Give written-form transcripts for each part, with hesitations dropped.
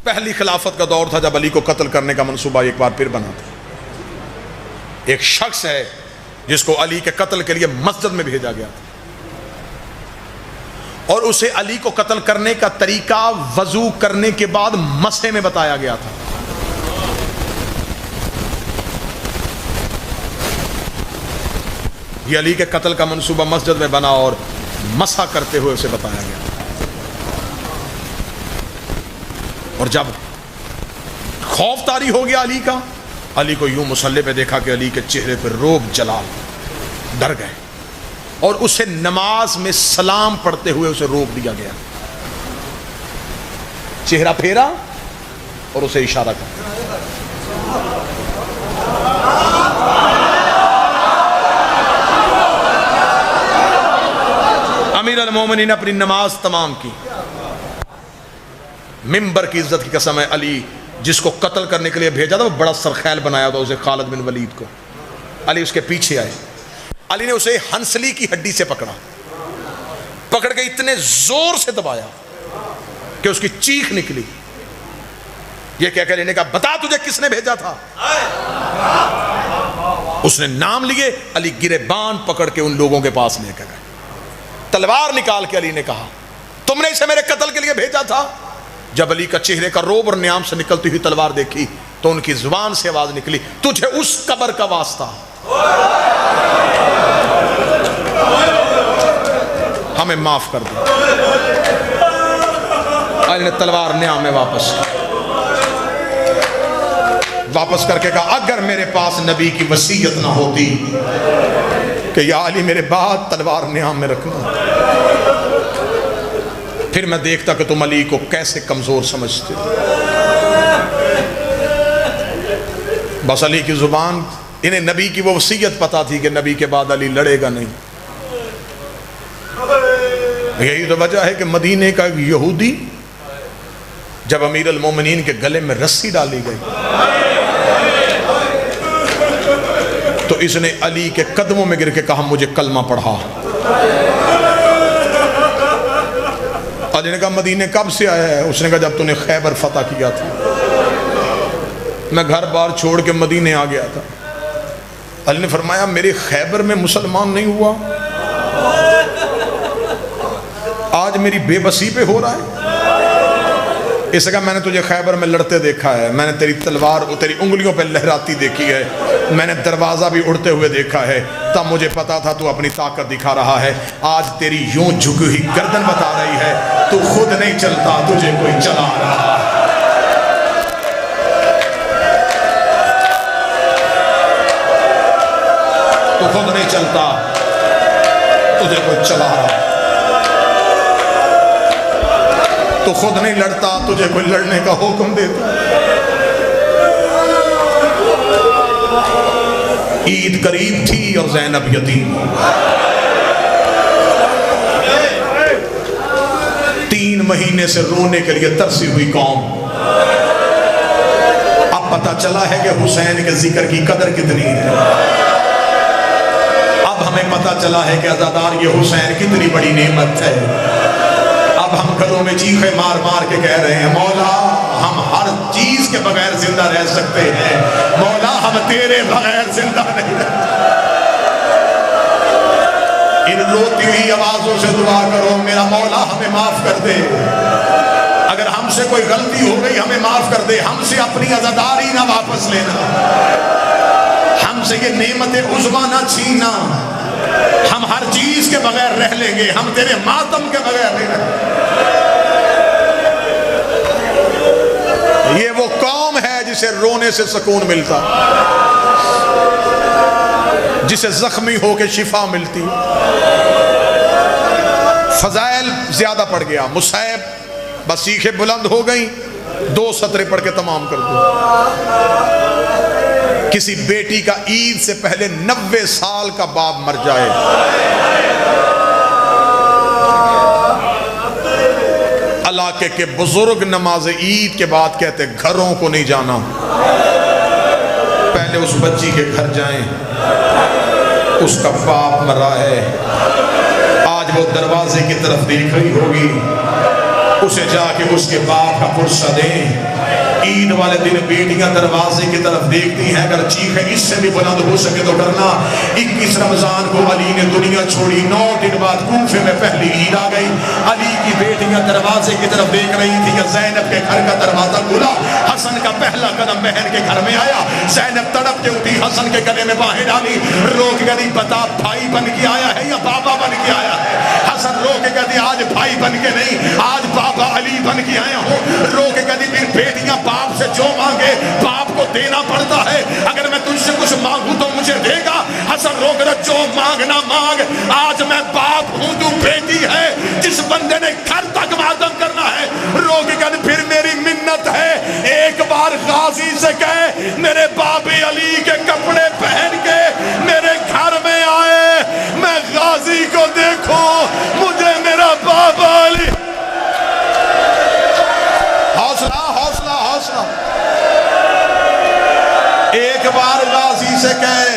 پہلی خلافت کا دور تھا جب علی کو قتل کرنے کا منصوبہ ایک بار پھر بنا تھا. ایک شخص ہے جس کو علی کے قتل کے لیے مسجد میں بھیجا گیا تھا اور اسے علی کو قتل کرنے کا طریقہ وضو کرنے کے بعد مسح میں بتایا گیا تھا. یہ علی کے قتل کا منصوبہ مسجد میں بنا اور مسح کرتے ہوئے اسے بتایا گیا. اور جب خوف طاری ہو گیا علی کا، علی کو یوں مصلی پہ دیکھا کہ علی کے چہرے پہ روب جلال، ڈر گئے اور اسے نماز میں سلام پڑھتے ہوئے اسے روک دیا گیا. چہرہ پھیرا اور اسے اشارہ کیا. امیر المومنین اپنی نماز تمام کی. ممبر کی عزت کی قسم ہے، علی جس کو قتل کرنے کے لیے بھیجا تھا وہ بڑا سرخیل بنایا تھا اسے، خالد بن ولید کو. علی اس کے پیچھے آئے، علی نے اسے ہنسلی کی ہڈی سے پکڑ کے اتنے زور سے دبایا کہ اس کی چیخ نکلی. یہ کہہ کر انہیں کہا بتا تجھے کس نے بھیجا تھا. اس نے نام لیے. علی گریبان پکڑ کے ان لوگوں کے پاس لے کر گئے. تلوار نکال کے علی نے کہا تم نے اسے میرے قتل کے لیے بھیجا تھا. جب علی کا چہرے کا روب اور نیام سے نکلتی ہوئی تلوار دیکھی تو ان کی زبان سے آواز نکلی تجھے اس قبر کا واسطہ، ہمیں معاف کر دو. علی نے تلوار نیام میں واپس کر کے کہا اگر میرے پاس نبی کی وصیت نہ ہوتی کہ یا علی میرے بعد تلوار نیام میں رکھنا، پھر میں دیکھتا کہ تم علی کو کیسے کمزور سمجھتے. بس علی کی زبان، انہیں نبی کی وہ وصیت پتا تھی کہ نبی کے بعد علی لڑے گا نہیں. یہی تو وجہ ہے کہ مدینے کا ایک یہودی جب امیر المومنین کے گلے میں رسی ڈالی گئی تو اس نے علی کے قدموں میں گر کے کہا مجھے کلمہ پڑھا. علی نے کہا مدینے کب سے آیا ہے؟ اس نے کہا جب تو نے خیبر فتح کیا تھا، میں گھر بار چھوڑ کے مدینے آ گیا تھا. علی نے فرمایا میرے خیبر میں مسلمان نہیں ہوا، آج میری بے بسی پہ ہو رہا ہے. اس نے کہا میں نے تجھے خیبر میں لڑتے دیکھا ہے، میں نے تیری تلوار تیری انگلیوں پہ لہراتی دیکھی ہے، میں نے دروازہ بھی اڑتے ہوئے دیکھا ہے، تب مجھے پتا تھا تو اپنی طاقت دکھا رہا ہے. آج تیری یوں جھکی ہوئی گردن بتا رہی ہے تو خود نہیں چلتا، تجھے کوئی چلا رہا ہے. تو خود نہیں چلتا، تجھے کوئی چلا رہا ہے. تو خود نہیں لڑتا، تجھے کوئی لڑنے کا حکم دیتا. عید قریب تھی اور زینب یتیم. 3 مہینے سے رونے کے لیے ترسی ہوئی قوم. اب پتہ چلا ہے کہ حسین کے ذکر کی قدر کتنی ہے. اب ہمیں پتہ چلا ہے کہ عزادار یہ حسین کتنی بڑی نعمت ہے. اب ہم گھروں میں چیخے مار مار کے کہہ رہے ہیں مولا ہم ہر چیز کے بغیر زندہ رہ سکتے ہیں، مولا ہم تیرے بغیر زندہ نہیں رہ سکتے. ان روتی ہوئی آوازوں سے دعا کرو میرا مولا ہمیں معاف کر دے. اگر ہم سے کوئی غلطی ہو گئی ہمیں معاف کر دے. ہم سے اپنی عزاداری نہ واپس لینا، ہم سے یہ نعمت عظمیٰ نہ چھینا. ہم ہر چیز کے بغیر رہ لیں گے، ہم تیرے ماتم کے بغیر نہیں رہیں گے. یہ وہ قوم ہے جسے رونے سے سکون ملتا، جسے زخمی ہو کے شفا ملتی. فضائل زیادہ پڑ گیا. مصعب بس سیخیں بلند ہو گئیں، 2 سطریں پڑھ کے تمام کر دو. کسی بیٹی کا عید سے پہلے 90 سال کا باپ مر جائے، علاقے کے بزرگ نماز عید کے بعد کہتے گھروں کو نہیں جانا، پہلے اس بچی کے گھر جائیں، اس کا باپ مرا ہے. آج وہ دروازے کی طرف دیکھ رہی ہوگی، اسے جا کے اس کے باپ کا پرسہ دیں۔ عید والے دن بیٹیاں دروازے کی طرف دیکھتی ہیں، اگر چیخ اس سے بھی بلند ہو سکے تو ڈرنا۔ 21 رمضان کو علی نے دنیا چھوڑی، 9 دن بعد کوفے میں پہلی عید آ گئی۔ علی کی بیٹیاں دروازے کی طرف دیکھ رہی تھیں، زینب کے گھر کا دروازہ کھلا، حسن کا پہلا قدم بہن کے گھر میں آیا۔ زینب تڑپ کے اٹھی، حسن کے گلے میں باہیں ڈالی، رو کے کہتی بتا بھائی بن کے آیا ہے یا بابا بن کے آیا ہے؟ حسن رو کے کہتی آج بھائی بن کے نہیں، آج بابا علی بن کے آیا ہوں۔ رو کے کہتی پھر بیٹیاں باپ سے جو مانگے باپ کو دینا پڑتا ہے، اگر میں تجھ سے کچھ مانگوں تو مجھے دے گا؟ حسن رو کے جو مانگنا مانگ، آج میں باپ ہوں تو بیٹی ہے، جس بندے نے گھر تک ماتم کرنا ہے۔ رو کے کہتی پھر میری منت ہے، ایک بار غازی سے کہے میرے باب علی کے کپڑے پہن کے میرے گھر میں آئے، میں غازی کو دیکھوں، مجھے میرا بابا علی۔ حوصلہ حوصلہ حوصلہ۔ ایک بار غازی سے کہے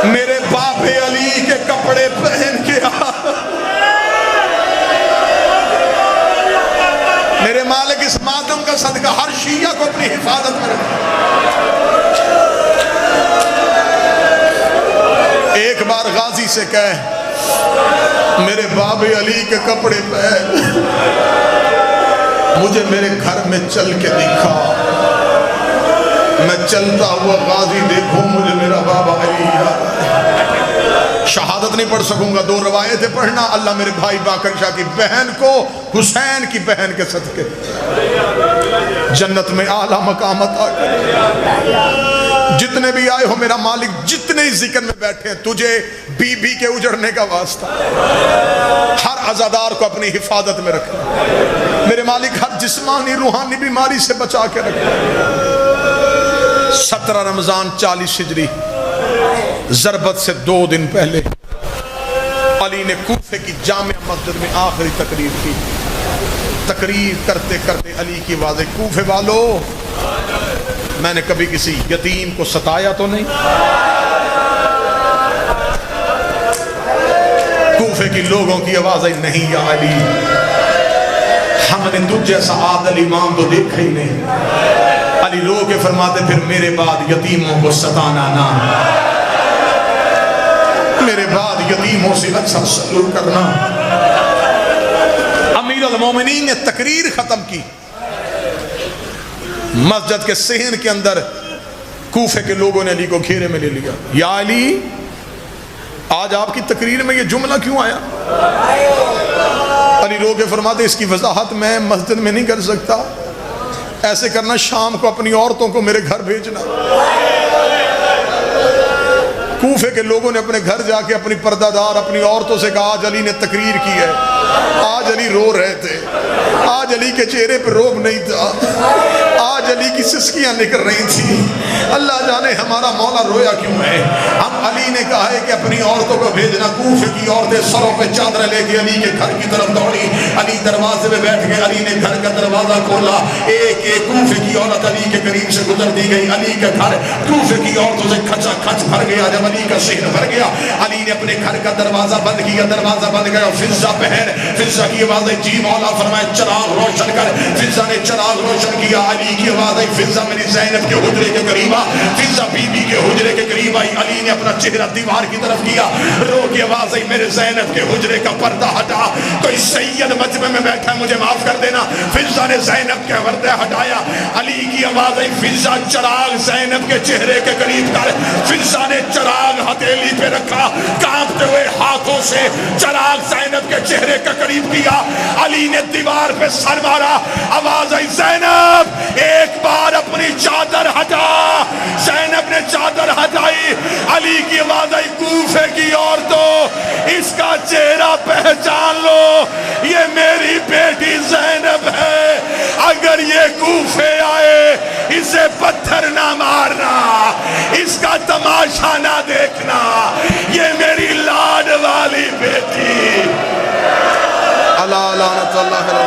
میرے باپ علی کے کپڑے پہن کے آ، میرے مالک اس ماتم کا صدقہ ہر شیعہ کو اپنی حفاظت میں رکھے۔ ایک بار غازی سے کہے میرے باب علی کے کپڑے پہن، مجھے میرے گھر میں چل کے دکھا، میں چلتا ہوا غازی دیکھوں، مجھے میرا بابا علی یاد آئے۔ شہادت نہیں پڑھ سکوں گا، 2 روایتیں پڑھنا، اللہ میرے بھائی باقر شاہ کی بہن کو حسین کی بہن کے صدقے جنت میں اعلیٰ مقامت آ کر۔ جتنے بھی آئے ہو میرا مالک، جتنے ہی ذکر میں بیٹھے ہیں، تجھے بی بی کے اجڑنے کا واسطہ، ہر عزادار کو اپنی حفاظت میں رکھنا میرے مالک، ہر جسمانی روحانی بیماری سے بچا کے رکھنا۔ 17 رمضان 40 ہجری، ضربت سے 2 دن پہلے علی نے کوفے کی جامع مسجد میں آخری تقریر کی۔ تقریر کرتے کرتے علی کی آواز، کوفے والو، میں نے کبھی کسی یتیم کو ستایا تو نہیں؟ کوفے کی لوگوں کی آواز نہیں، یا علی ہم نے تجھ جیسا عادل امام تو دیکھا ہی نہیں۔ علی رو کے فرماتے پھر میرے بعد یتیموں کو ستانا نہ، میرے بعد یتیموں سے اچھا سلوک کرنا۔ امیر المومنین نے تقریر ختم کی، مسجد کے صحن کے اندر کوفے کے لوگوں نے علی کو گھیرے میں لے لیا۔ یا علی، آج آپ کی تقریر میں یہ جملہ کیوں آیا؟ علی رو کے فرماتے اس کی وضاحت میں مسجد میں نہیں کر سکتا، ایسے کرنا شام کو اپنی عورتوں کو میرے گھر بھیجنا۔ کوفے کے لوگوں نے اپنے گھر جا کے اپنی پردہ دار اپنی عورتوں سے کہا آج علی نے تقریر کی ہے۔ آج علی رو رہے تھے، آج علی کے چہرے پہ روب نہیں تھا، آج علی کی سسکیاں نکل رہی تھی۔ اللہ جانے ہمارا مولا رویا کیوں ہے؟ ہم علی نے کہا ہے کہ اپنی عورتوں کو بھیجنا۔ کوفے کی عورتیں سروں پہ چادریں لے کے علی کے گھر کی طرف دوڑی۔ علی دروازے میں بیٹھ گئے، علی نے گھر کا دروازہ کھولا، ایک ایک کوفے کی عورت علی کے قریب سے گزر دی گئی۔ علی کا گھر کوفے کی عورتوں سے کھچا کھچ بھر گیا۔ جب علی کا شہر بھر گیا، علی نے اپنے گھر کا دروازہ بند کیا، دروازہ بند گیا۔ فضہ پہن، فضہ کی آواز ہے جی مولا، فرمائے چراغ روشن کر۔ فضہ نے چراغ روشن کیا، علی کی آواز ہے فضہ میری زینب کے حجرے کے قریب آ۔ فضہ بی بی کے حجرے کے قریب آئی، علی نے اپنا چہرہ دیوار کی طرف کیا، رو کی آواز ہے میرے زینب کے حجرے کا پردہ ہٹا، کوئی سید مجمع میں بیٹھا ہے مجھے معاف کر دینا۔ فضہ نے زینب کے پردہ ہٹایا، علی کی آواز ہے فضہ چراغ زینب کے چہرے کے قریب کر۔ فضہ نے چراغ ہتھیلی پہ رکھا، کانپتے ہوئے ہاتھوں سے چراغ زینب کے چہرے کے قریب کیا۔ علی نے دیوار پہ سر مارا، آواز آئی زینب ایک بار اپنی چادر ہٹا۔ زینب نے چادر ہٹائی، علی کی آواز آئی کوفے کی عورتوں اس کا چہرہ پہچان لو، یہ میری بیٹی زینب ہے، اگر یہ کوفے آئے اسے پتھر نہ مارنا، اس کا تماشا نہ دیکھنا، یہ میری لاڈ والی بیٹی۔ اللہ لعنت اللہ علیہ